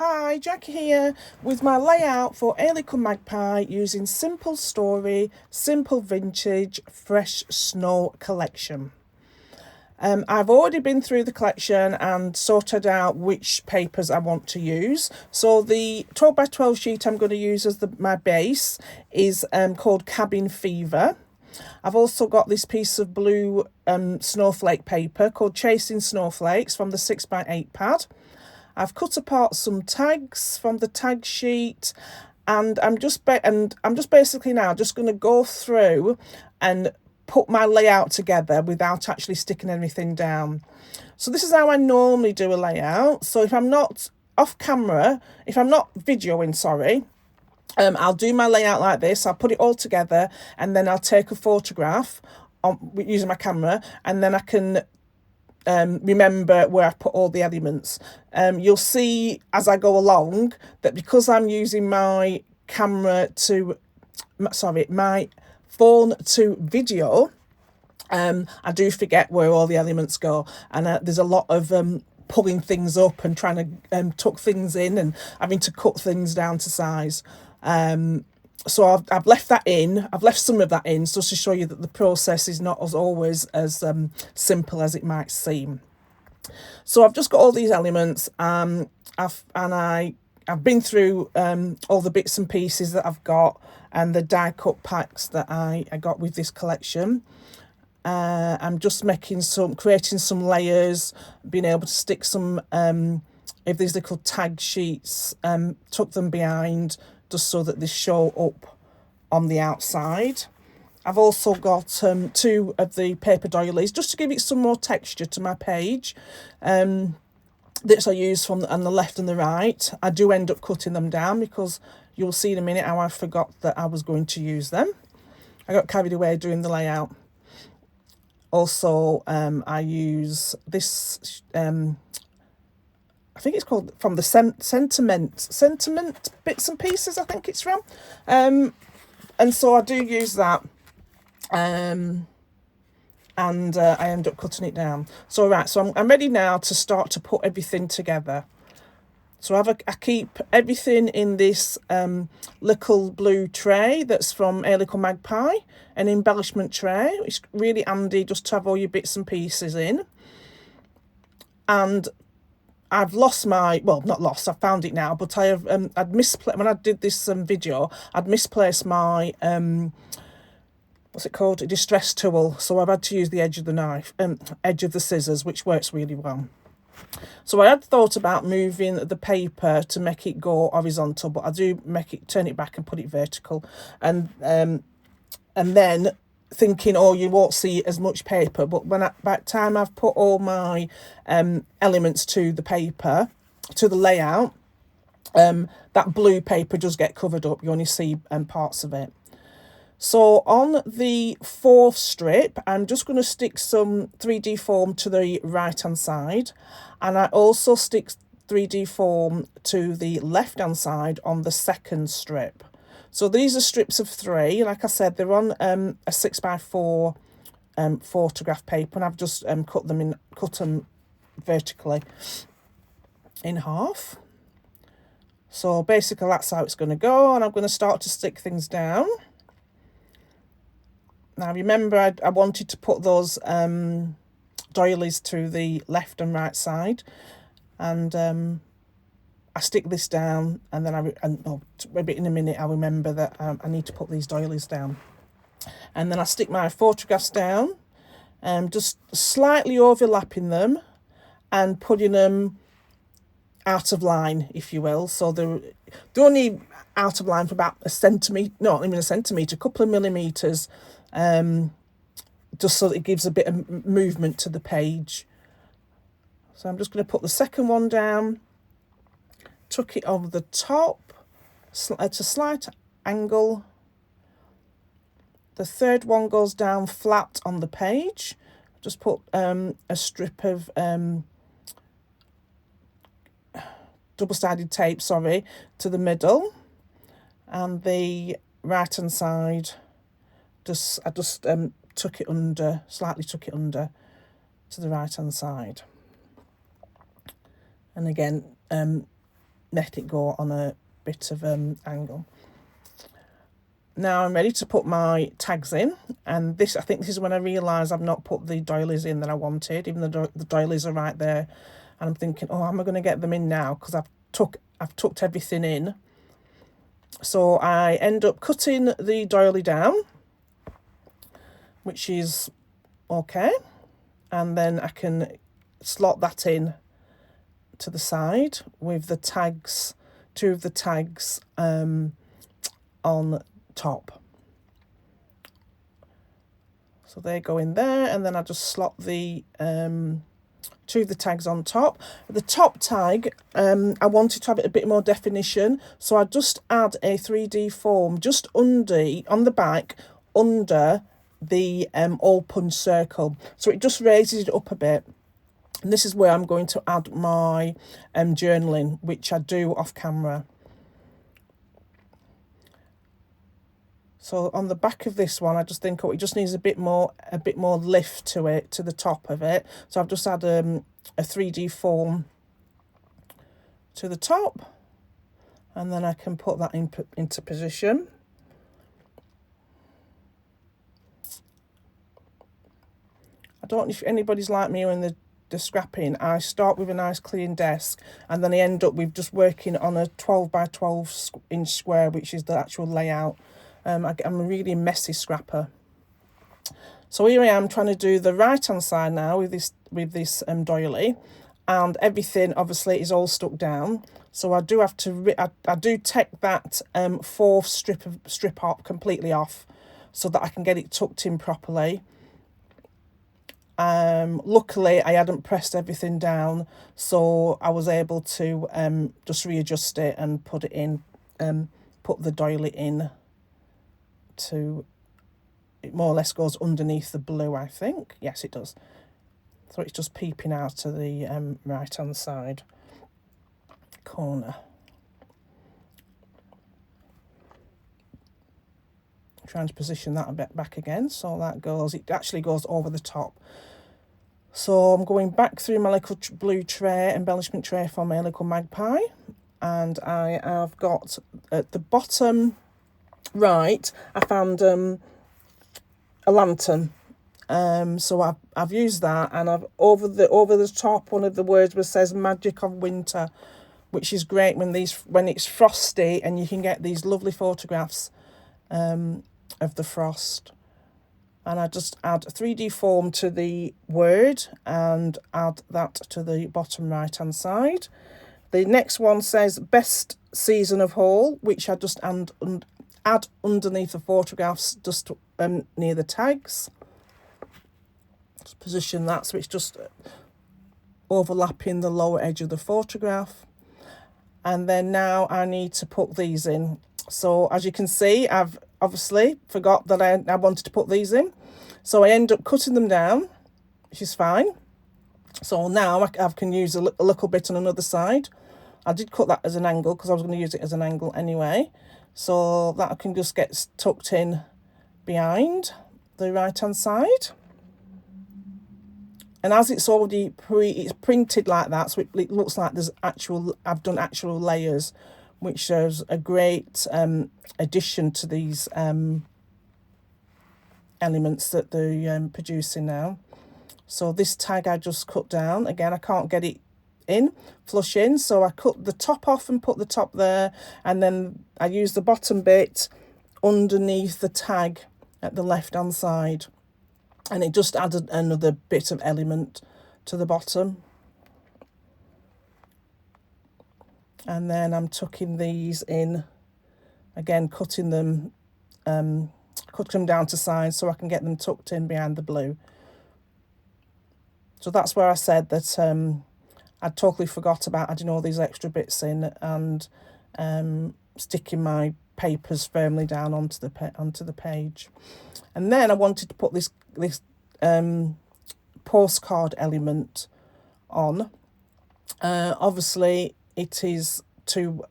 Hi, Jackie here with my layout for A Little Magpie using Simple Story, Simple Vintage, Fresh Snow collection. I've already been through the collection and sorted out which papers I want to use. So the 12 by 12 sheet I'm going to use as my base is called Cabin Fever. I've also got this piece of blue snowflake paper called Chasing Snowflakes from the 6 by 8 pad. I've cut apart some tags from the tag sheet, and I'm just basically now just going to go through and put my layout together without actually sticking anything down. So this is how I normally do a layout. So if I'm not off camera, if I'm not videoing, sorry, I'll do my layout like this. I'll put it all together and then I'll take a photograph using my camera, and then I can remember where I've put all the elements. You'll see as I go along that because I'm using my my phone to video, I do forget where all the elements go, and there's a lot of pulling things up and trying to tuck things in and having to cut things down to size. So I've left that in. I've left some of that in just to show you that the process is not as always as simple as it might seem. So I've just got all these elements. I've been through all the bits and pieces that I've got and the die cut packs that I got with this collection. I'm just creating some layers, being able to stick some of these little tag sheets, tuck them behind, just so that they show up on the outside. I've also got two of the paper doilies just to give it some more texture to my page. That I use on the left and the right. I do end up cutting them down because you'll see in a minute how I forgot that I was going to use them. I got carried away doing the layout. Also, I use this I think it's called from the sentiment bits and pieces, I think it's from. And so I do use that. And I end up cutting it down. So right, so I'm ready now to start to put everything together. So I keep everything in this little blue tray that's from A Little Magpie, an embellishment tray. It's really handy just to have all your bits and pieces in. And I've lost I found it now, but I'd misplaced, when I did this video, I'd misplaced my, what's it called, a distress tool, so I've had to use the edge of the scissors, which works really well. So I had thought about moving the paper to make it go horizontal, but I do turn it back and put it vertical, and then thinking, oh, you won't see as much paper, but by the time I've put all my elements to the paper, to the layout, that blue paper does get covered up. You only see parts of it. So on the fourth strip, I'm just going to stick some 3D foam to the right hand side, and I also stick 3D foam to the left hand side on the second strip. So these are strips of 3. Like I said, they're on a 6 by 4 photograph paper, and I've just cut them vertically in half. So basically that's how it's going to go, and I'm going to start to stick things down. Now remember, I wanted to put those doilies to the left and right side, and I stick this down, and then maybe in a minute I'll remember that I need to put these doilies down. And then I stick my photographs down, just slightly overlapping them and putting them out of line, if you will. So they're only out of line for about a centimetre, not even a centimetre, a couple of millimetres, just so that it gives a bit of movement to the page. So I'm just going to put the second one down, tuck it over the top at a slight angle. The third one goes down flat on the page. Just put a strip of double-sided tape, to the middle, and the right hand side, I just slightly tuck it under to the right hand side. And again, let it go on a bit of angle. Now I'm ready to put my tags in, and this, I think this is when I realise I've not put the doilies in that I wanted, even though the doilies are right there. And I'm thinking, oh, how am I going to get them in now? Because I've tucked everything in. So I end up cutting the doily down, which is okay. And then I can slot that in to the side with the tags, 2 of the tags on top. So they go in there, and then I just slot the 2 of the tags on top. The top tag, I wanted to have it a bit more definition, so I just add a 3D foam just on the back, under the open circle, so it just raises it up a bit. And this is where I'm going to add my journaling, which I do off camera. So on the back of this one, I just think, oh, it just needs a bit more lift to it, to the top of it. So I've just had a 3D foam to the top, and then I can put that into position. I don't know if anybody's like me when the scrapping. I start with a nice clean desk, and then I end up with just working on a 12 by 12 inch square, which is the actual layout. I'm a really messy scrapper. So here I am trying to do the right hand side now with this doily, and everything obviously is all stuck down. So I do have to I do take that 4th strip up completely off, so that I can get it tucked in properly. Luckily I hadn't pressed everything down, so I was able to just readjust it and put it in, put the doily in to, it more or less goes underneath the blue, I think. Yes, it does. So it's just peeping out to the right hand side corner. Trying to position that a bit back again, so that goes, it actually goes over the top. So I'm going back through my little blue tray, embellishment tray for my little magpie, and I have got at the bottom right, I found a lantern. So I've used that, and I've over the top, one of the words says "Magic of Winter," which is great when it's frosty, and you can get these lovely photographs of the frost. And I just add 3D foam to the word and add that to the bottom right hand side. The next one says "Best Season of Haul," which I just add underneath the photographs, just near the tags. Just position that so it's just overlapping the lower edge of the photograph. And then now I need to put these in. So as you can see, I've obviously forgot that I wanted to put these in. So I end up cutting them down, which is fine. So now I can use a little bit on another side. I did cut that as an angle because I was going to use it as an angle anyway. So that can just get tucked in behind the right hand side. And as it's already it's printed like that, so it looks like I've done actual layers, which shows a great addition to these elements that they're producing now. So this tag I just cut down. Again, I can't get it flush in, so I cut the top off and put the top there, and then I use the bottom bit underneath the tag at the left hand side, and it just added another bit of element to the bottom. And then I'm tucking these in again, cutting them down to size so I can get them tucked in behind the blue. So that's where I said that I totally forgot about adding all these extra bits in and sticking my papers firmly down onto the page. And then I wanted to put this postcard element on. Obviously it is too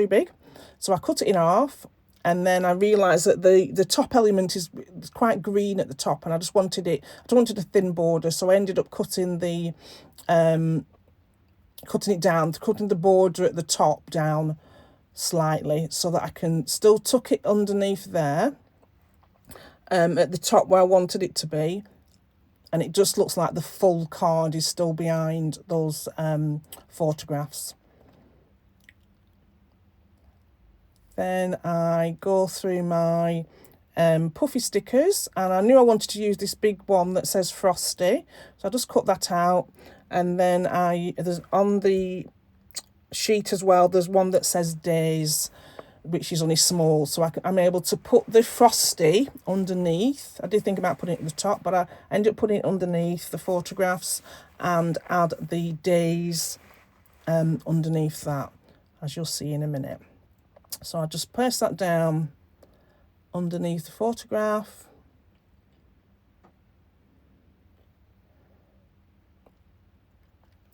big, so I cut it in half, and then I realised that the top element is quite green at the top, and I just wanted a thin border, so I ended up cutting the cutting it down, cutting the border at the top down slightly so that I can still tuck it underneath there, at the top where I wanted it to be, and it just looks like the full card is still behind those photographs. Then I go through my puffy stickers, and I knew I wanted to use this big one that says Frosty, so I just cut that out. And then there's on the sheet as well, there's one that says Days, which is only small, so I'm able to put the Frosty underneath. I did think about putting it at the top, but I ended up putting it underneath the photographs and add the Days underneath that, as you'll see in a minute. So I just place that down underneath the photograph.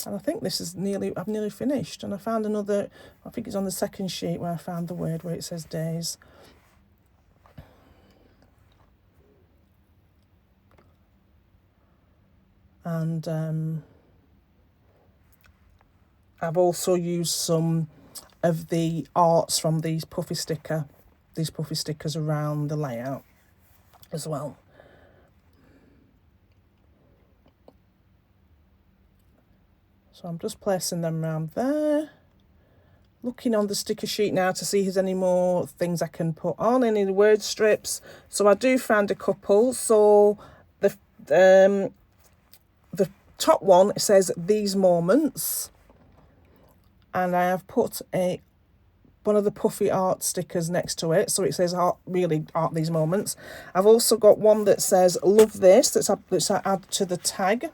And I think this is I've nearly finished. And I found another, I think it's on the second sheet where I found the word where it says Days. And I've also used some of the arts from these puffy stickers around the layout as well. So I'm just placing them around there. Looking on the sticker sheet now to see if there's any more things I can put on, any word strips. So I do find a couple. So the top one says These Moments, and I have put one of the puffy art stickers next to it, so it says art These Moments. I've also got one that says Love This, that's I add to the tag.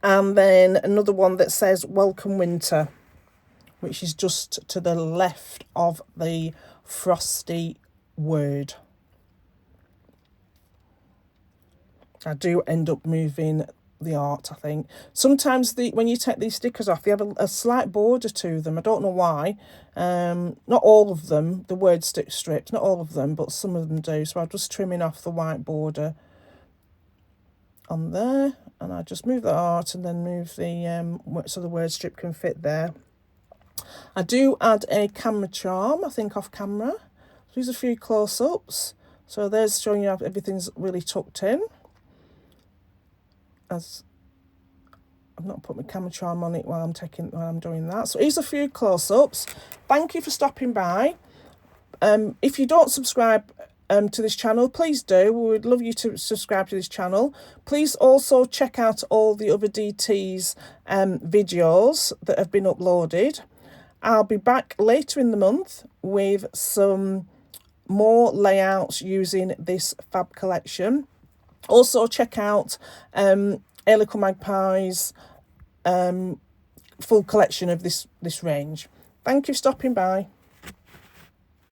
And then another one that says Welcome Winter, which is just to the left of the Frosty word. I do end up moving the art, I think. Sometimes when you take these stickers off, they have a slight border to them. I don't know why. Not all of them, the word strips, not all of them, but some of them do. So I'm just trimming off the white border on there, and I just move the art and then move the so the word strip can fit there. I do add a camera charm, I think off camera. So these are a few close-ups. So there's showing you how everything's really tucked in. As I've not put my camera charm on it while I'm doing that. So here's a few close-ups. Thank you for stopping by. If you don't subscribe to this channel, please do. We would love you to subscribe to this channel. Please also check out all the other DT's videos that have been uploaded. I'll be back later in the month with some more layouts using this fab collection. Also check out Ailicle Magpie's full collection of this range. Thank you for stopping by.